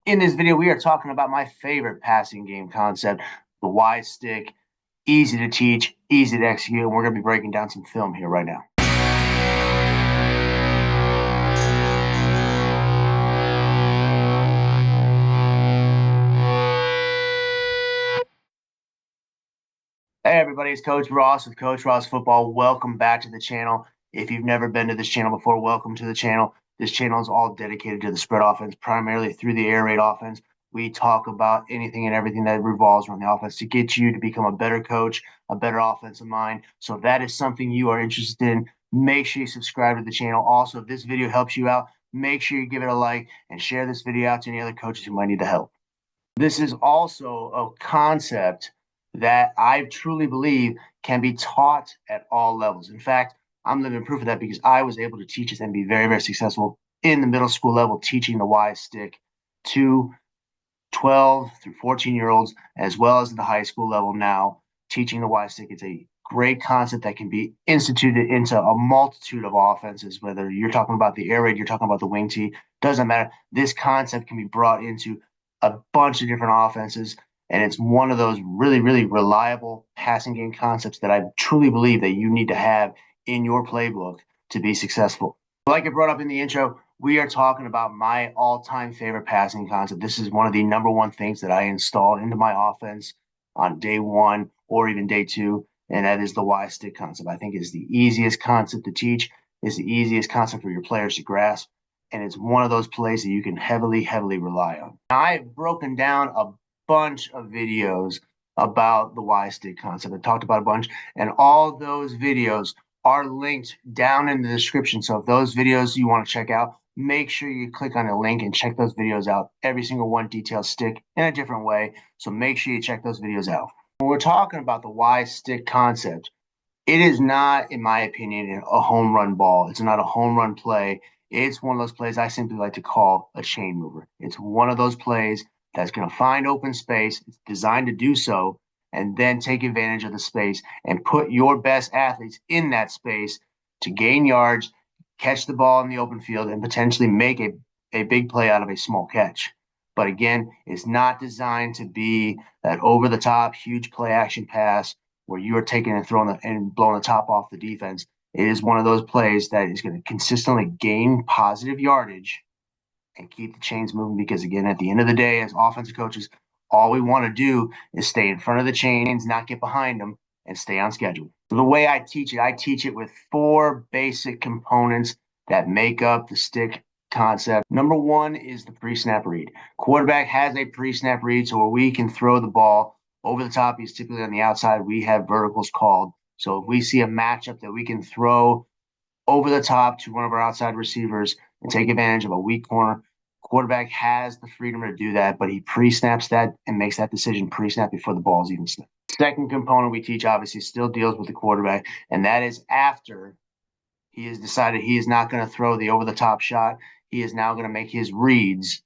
In this video, we are talking about my favorite passing game concept, the Y stick. Easy to teach, easy to execute, and we're going to be breaking down some film here right now. Hey everybody, it's Coach Ross with Coach Ross Football. Welcome back to the channel. If you've never been to this channel before, welcome to the channel. This channel is all dedicated to the spread offense, primarily through the air raid offense. We talk about anything and everything that revolves around the offense to get you to become a better coach, a better offensive mind. So if that is something you are interested in, make sure you subscribe to the channel. Also, if this video helps you out, make sure you give it a like and share this video out to any other coaches who might need the help. This is also a concept that I truly believe can be taught at all levels. In fact, I'm living proof of that because I was able to teach it and be very, very successful in the middle school level, teaching the Y stick to 12 through 14-year-olds, as well as the high school level now, teaching the Y stick. It's a great concept that can be instituted into a multitude of offenses, whether you're talking about the air raid, you're talking about the wing tee, doesn't matter. This concept can be brought into a bunch of different offenses, and it's one of those really, really reliable passing game concepts that I truly believe that you need to have in your playbook to be successful. Like I brought up in the intro, we are talking about my all-time favorite passing concept. This is one of the number one things that I installed into my offense on day one or even day two, and that is the Y stick concept. I think it's the easiest concept to teach. It's the easiest concept for your players to grasp, and it's one of those plays that you can heavily, heavily rely on. Now, I've broken down a bunch of videos about the Y stick concept. I talked about a bunch, and all those videos are linked down in the description. So if those videos you want to check out, make sure you click on a link and check those videos out. Every single one details stick in a different way. So make sure you check those videos out. When we're talking about the Y stick concept, it is not, in my opinion, a home run ball. It's not a home run play. It's one of those plays I simply like to call a chain mover. It's one of those plays that's going to find open space. It's designed to do so, and then take advantage of the space and put your best athletes in that space to gain yards, catch the ball in the open field, and potentially make a big play out of a small catch. But again, it's not designed to be that over the top, huge play action pass where you are taking and throwing and blowing the top off the defense. It is one of those plays that is going to consistently gain positive yardage and keep the chains moving because, again, at the end of the day, as offensive coaches, all we want to do is stay in front of the chains, not get behind them, and stay on schedule. So the way I teach it with four basic components that make up the stick concept. Number one is the pre-snap read. Quarterback has a pre-snap read so where we can throw the ball over the top. He's typically on the outside. We have verticals called. So if we see a matchup that we can throw over the top to one of our outside receivers and take advantage of a weak corner, quarterback has the freedom to do that, but he pre-snaps that and makes that decision pre-snap before the ball is even snapped. Second component we teach obviously still deals with the quarterback, and that is after he has decided he is not going to throw the over-the-top shot. He is now going to make his reads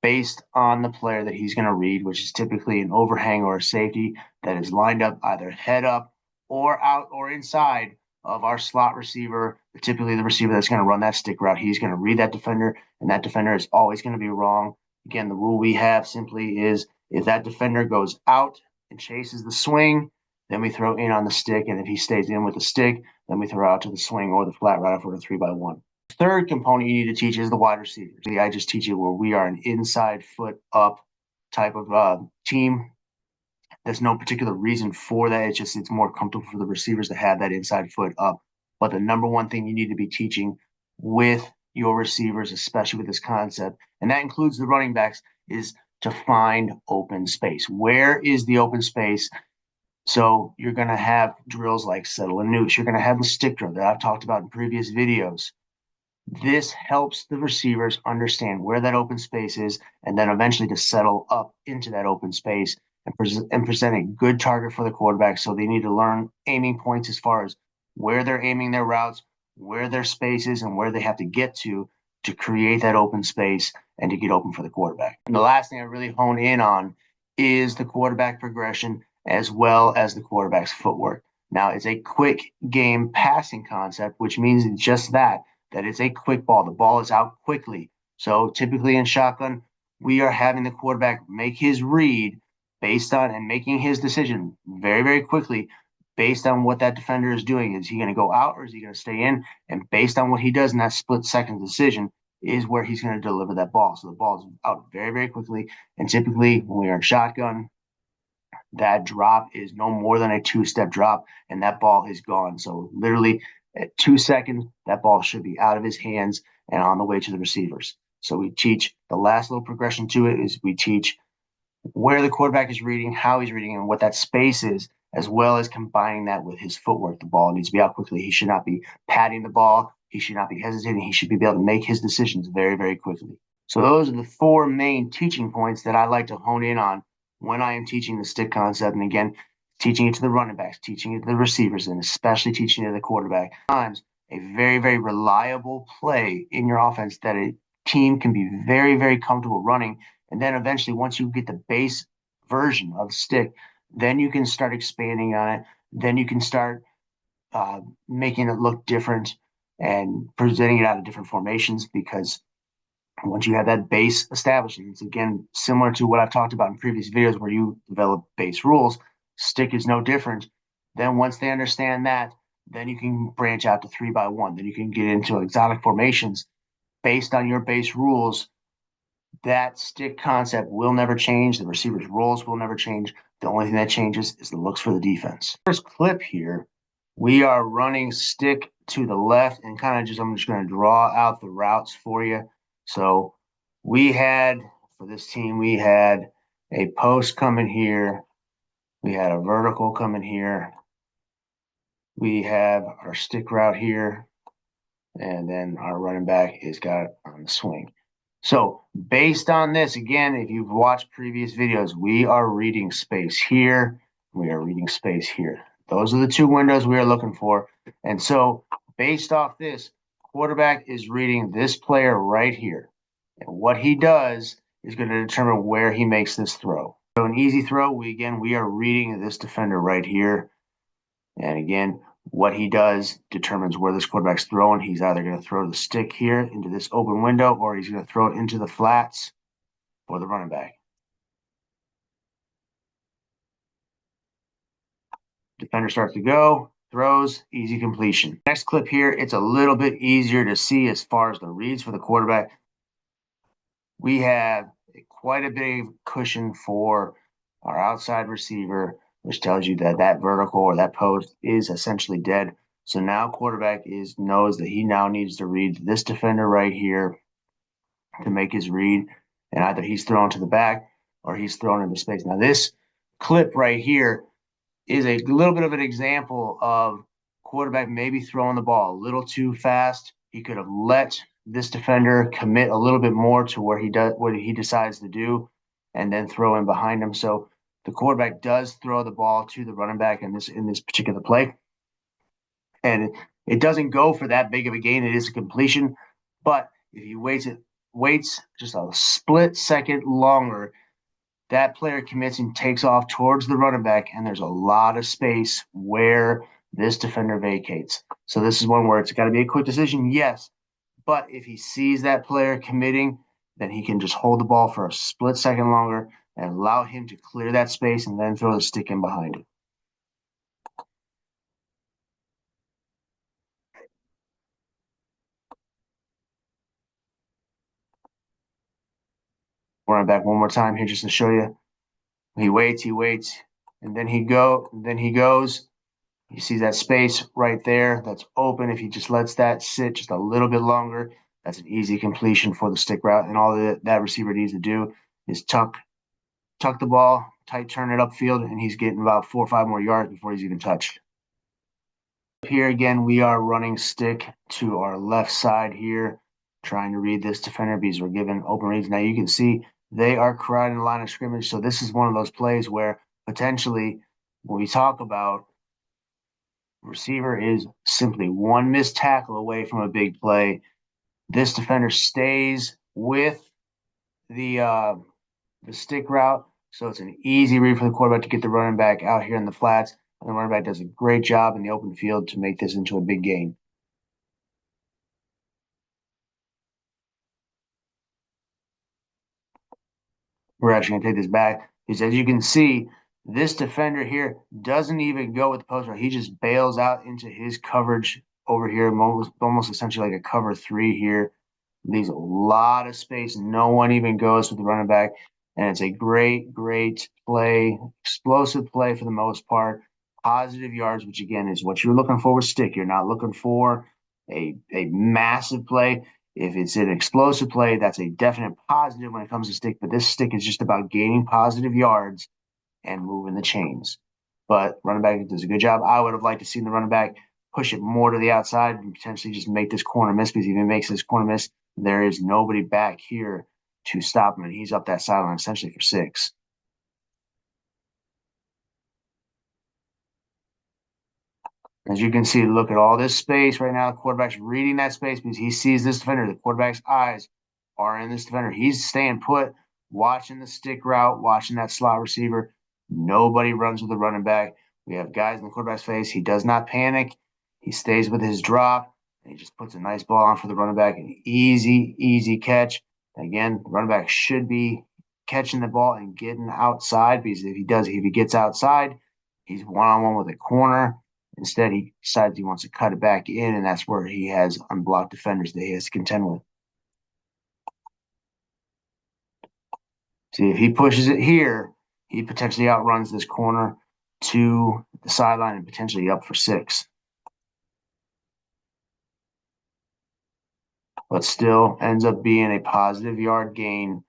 based on the player that he's going to read, which is typically an overhang or a safety that is lined up either head up or out or inside of our slot receiver, typically the receiver that's going to run that stick route. He's going to read that defender, and that defender is always going to be wrong. Again, the rule we have simply is if that defender goes out and chases the swing, then we throw in on the stick, and if he stays in with the stick, then we throw out to the swing or the flat route for the 3-by-1. Third component you need to teach is the wide receivers. I just teach you where we are an inside foot up type of team. There's no particular reason for that. It's more comfortable for the receivers to have that inside foot up. But the number one thing you need to be teaching with your receivers, especially with this concept, and that includes the running backs, is to find open space. Where is the open space? So you're going to have drills like settle and noose. You're going to have the stick drill that I've talked about in previous videos. This helps the receivers understand where that open space is and then eventually to settle up into that open space and present a good target for the quarterback. So they need to learn aiming points as far as where they're aiming their routes, where their space is, and where they have to get to create that open space and to get open for the quarterback. And the last thing I really hone in on is the quarterback progression as well as the quarterback's footwork. Now, it's a quick game passing concept, which means just that it's a quick ball. The ball is out quickly. So typically in shotgun, we are having the quarterback make his read based on and making his decision very, very quickly based on what that defender is doing. Is he going to go out or is he going to stay in? And based on what he does in that split second decision is where he's going to deliver that ball. So the ball is out very, very quickly. And typically when we are in shotgun, that drop is no more than a two-step drop, and that ball is gone. So literally at 2 seconds, that ball should be out of his hands and on the way to the receivers. So we teach the last little progression to it is we teach where the quarterback is reading, how he's reading, and what that space is, as well as combining that with his footwork. The ball needs to be out quickly. He should not be patting the ball. He should not be hesitating. He should be able to make his decisions very, very quickly. So those are the four main teaching points that I like to hone in on when I am teaching the stick concept. And again, teaching it to the running backs, teaching it to the receivers, and especially teaching it to the quarterback. Times a very, very reliable play in your offense that a team can be very, very comfortable running. And then eventually, once you get the base version of the stick, then you can start expanding on it. Then you can start making it look different and presenting it out of different formations, because once you have that base established, it's again similar to what I've talked about in previous videos where you develop base rules. Stick is no different. Then once they understand that, then you can branch out to 3x1. Then you can get into exotic formations based on your base rules. That stick concept will never change. The receiver's roles will never change. The only thing that changes is the looks for the defense. First clip here, we are running stick to the left and kind of just, I'm just going to draw out the routes for you. So we had, for this team, we had a post coming here. We had a vertical coming here. We have our stick route here. And then our running back is got on the swing. So based on this, again, if you've watched previous videos, we are reading space here. We are reading space here. Those are the two windows we are looking for. And so based off this, quarterback is reading this player right here. And what he does is going to determine where he makes this throw. So an easy throw, we are reading this defender right here. And again, what he does determines where this quarterback's throwing. He's either going to throw the stick here into this open window, or he's going to throw it into the flats for the running back. Defender starts to go, throws, easy completion. Next clip here, it's a little bit easier to see as far as the reads for the quarterback. We have quite a big cushion for our outside receiver, which tells you that that vertical or that post is essentially dead. So now quarterback knows that he now needs to read this defender right here to make his read, and either he's thrown to the back or he's thrown into space. Now this clip right here is a little bit of an example of quarterback maybe throwing the ball a little too fast. He could have let this defender commit a little bit more to where he decides to do, and then throw in behind him. So the quarterback does throw the ball to the running back in this particular play, and it doesn't go for that big of a gain. It is a completion, but if he waits just a split second longer, that player commits and takes off towards the running back, and there's a lot of space where this defender vacates. So this is one where it's got to be a quick decision, yes, but if he sees that player committing, then he can just hold the ball for a split second longer and allow him to clear that space and then throw the stick in behind it. Run it back one more time here just to show you. He waits, and then he goes. You see that space right there that's open. If he just lets that sit just a little bit longer, that's an easy completion for the stick route. And all that receiver needs to do is tuck the ball, tight turn it upfield, and he's getting about 4 or 5 more yards before he's even touched. Here again, we are running stick to our left side here, trying to read this defender because we're given open reads. Now you can see they are crowding the line of scrimmage. So this is one of those plays where potentially when we talk about receiver is simply one missed tackle away from a big play. This defender stays with the stick route, so it's an easy read for the quarterback to get the running back out here in the flats. And the running back does a great job in the open field to make this into a big gain. We're actually going to take this back because, as you can see, this defender here doesn't even go with the post route. He just bails out into his coverage over here, almost essentially like a cover three here. Leaves a lot of space. No one even goes with the running back. And it's a great, great play, explosive play for the most part. Positive yards, which again is what you're looking for with stick. You're not looking for a massive play. If it's an explosive play, that's a definite positive when it comes to stick. But this stick is just about gaining positive yards and moving the chains. But running back does a good job. I would have liked to see the running back push it more to the outside and potentially just make this corner miss, because if he makes this corner miss, there is nobody back here to stop him, and he's up that sideline essentially for 6. As you can see, look at all this space right now. The quarterback's reading that space because he sees this defender. The quarterback's eyes are in this defender. He's staying put, watching the stick route, watching that slot receiver. Nobody runs with the running back. We have guys in the quarterback's face. He does not panic. He stays with his drop, and he just puts a nice ball on for the running back. An easy, easy catch. Again, the running back should be catching the ball and getting outside, because if he gets outside, he's one-on-one with a corner. Instead, he decides he wants to cut it back in, and that's where he has unblocked defenders that he has to contend with. See, if he pushes it here, he potentially outruns this corner to the sideline and potentially up for 6. But still ends up being a positive yard gain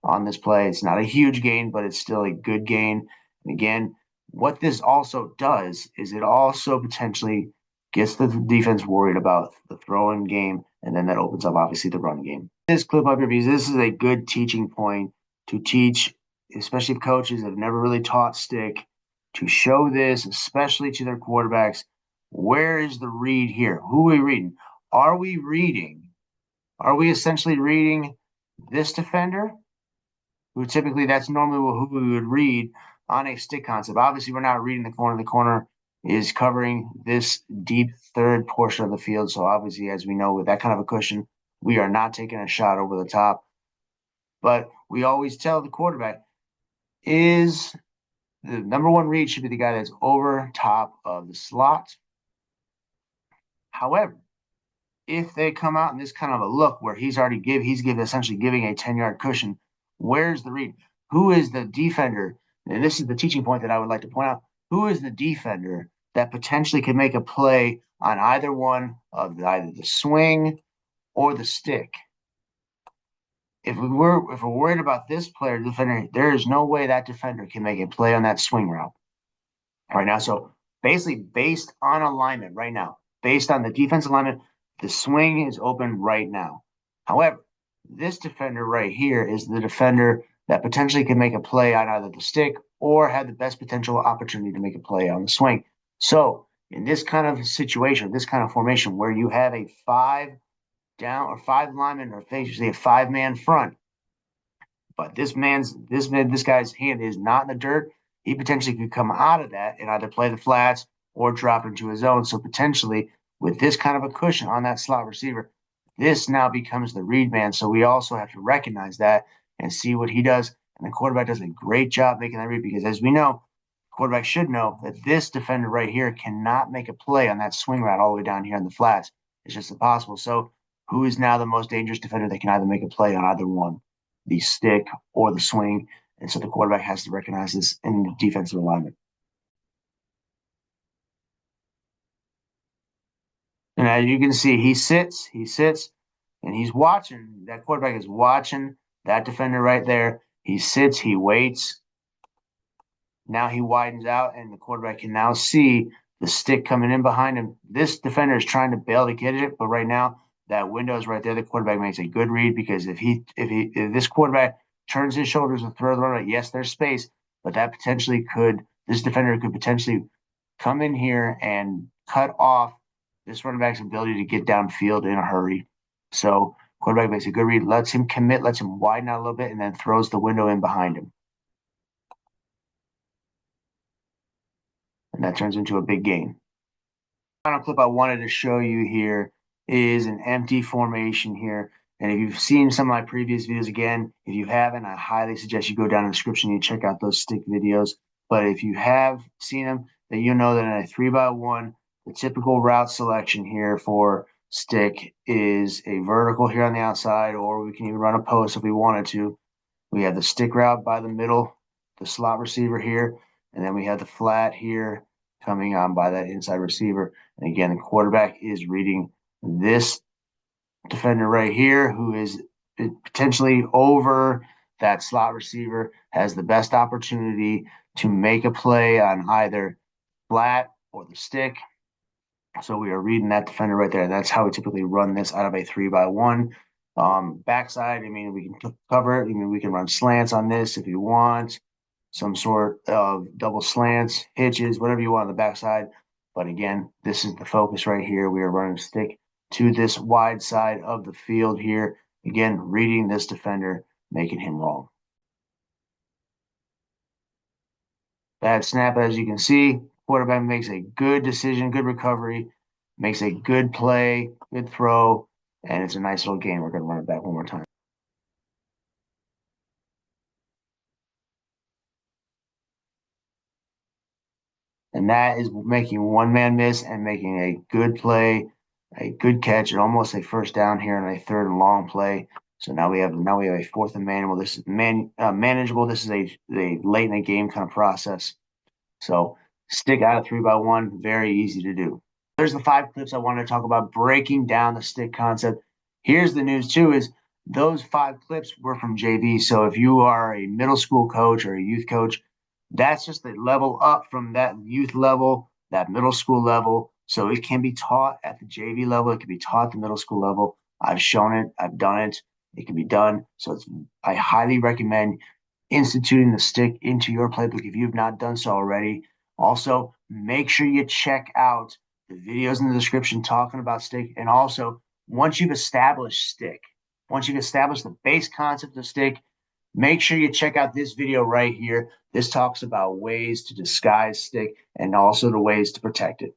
on this play. It's not a huge gain, but it's still a good gain. And again, what this also does is it also potentially gets the defense worried about the throwing game, and then that opens up, obviously, the run game. This clip up here, because this is a good teaching point to teach, especially if coaches have never really taught stick, to show this, especially to their quarterbacks. Where is the read here? Who are we reading? Are we reading? Are we essentially reading this defender, who typically that's normally who we would read on a stick concept? Obviously, we're not reading the corner. The corner is covering this deep third portion of the field. So obviously, as we know, with that kind of a cushion, we are not taking a shot over the top. But we always tell the quarterback is the number one read should be the guy that's over top of the slot. However, if they come out in this kind of a look where he's essentially giving a 10-yard cushion, where's the read? Who is the defender? And this is the teaching point that I would like to point out. Who is the defender that potentially can make a play on either one of either the swing or the stick? If we're worried about this player, defender, there is no way that defender can make a play on that swing route right now. So basically, based on alignment right now, based on the defense alignment, the swing is open right now. However, this defender right here is the defender that potentially can make a play on either the stick or have the best potential opportunity to make a play on the swing. So in this kind of situation, this kind of formation where you have a 5 down or 5 linemen, or basically a 5-man front, but this guy's hand is not in the dirt, he potentially could come out of that and either play the flats or drop into his zone. So potentially, with this kind of a cushion on that slot receiver, this now becomes the read man. So we also have to recognize that and see what he does. And the quarterback does a great job making that read, because, as we know, quarterback should know that this defender right here cannot make a play on that swing route all the way down here in the flats. It's just impossible. So who is now the most dangerous defender that can either make a play on either one, the stick or the swing? And so the quarterback has to recognize this in the defensive alignment. And as you can see, he sits, and he's watching. That quarterback is watching that defender right there. He sits, he waits. Now he widens out, and the quarterback can now see the stick coming in behind him. This defender is trying to bail to get it, but right now that window is right there. The quarterback makes a good read, because if this quarterback turns his shoulders and throws the runner, yes, there's space, but this defender could potentially come in here and cut off this running back's ability to get downfield in a hurry. So quarterback makes a good read, lets him commit, lets him widen out a little bit, and then throws the window in behind him. And that turns into a big gain. The final clip I wanted to show you here is an empty formation here. And if you've seen some of my previous videos, again, if you haven't, I highly suggest you go down in the description and you check out those stick videos. But if you have seen them, then you know that in a 3x1, the typical route selection here for stick is a vertical here on the outside, or we can even run a post if we wanted to. We have the stick route by the middle, the slot receiver here, and then we have the flat here coming on by that inside receiver. And again, the quarterback is reading this defender right here, who is potentially over that slot receiver, has the best opportunity to make a play on either flat or the stick. So we are reading that defender right there. That's how we typically run this out of a 3x1. Backside, I mean, we can cover it. I mean, we can run slants on this if you want, some sort of double slants, hitches, whatever you want on the backside. But again, this is the focus right here. We are running stick to this wide side of the field here. Again, reading this defender, making him wrong. Bad snap, as you can see. Quarterback makes a good decision, good recovery, makes a good play, good throw, and it's a nice little game. We're going to run it back one more time. And that is making one man miss and making a good play, a good catch, and almost a first down here and a third and long play. So now we have a fourth and manageable. This is manageable. This is a late in the game kind of process. So stick out of 3x1, very easy to do. There's the 5 clips I wanted to talk about breaking down the stick concept. Here's the news too: is those 5 clips were from JV. So if you are a middle school coach or a youth coach, that's just the level up from that youth level, that middle school level. So it can be taught at the JV level. It can be taught at the middle school level. I've shown it. I've done it. It can be done. So I highly recommend instituting the stick into your playbook if you've not done so already. Also, make sure you check out the videos in the description talking about stick. And also, once you've established stick, once you've established the base concept of stick, make sure you check out this video right here. This talks about ways to disguise stick and also the ways to protect it.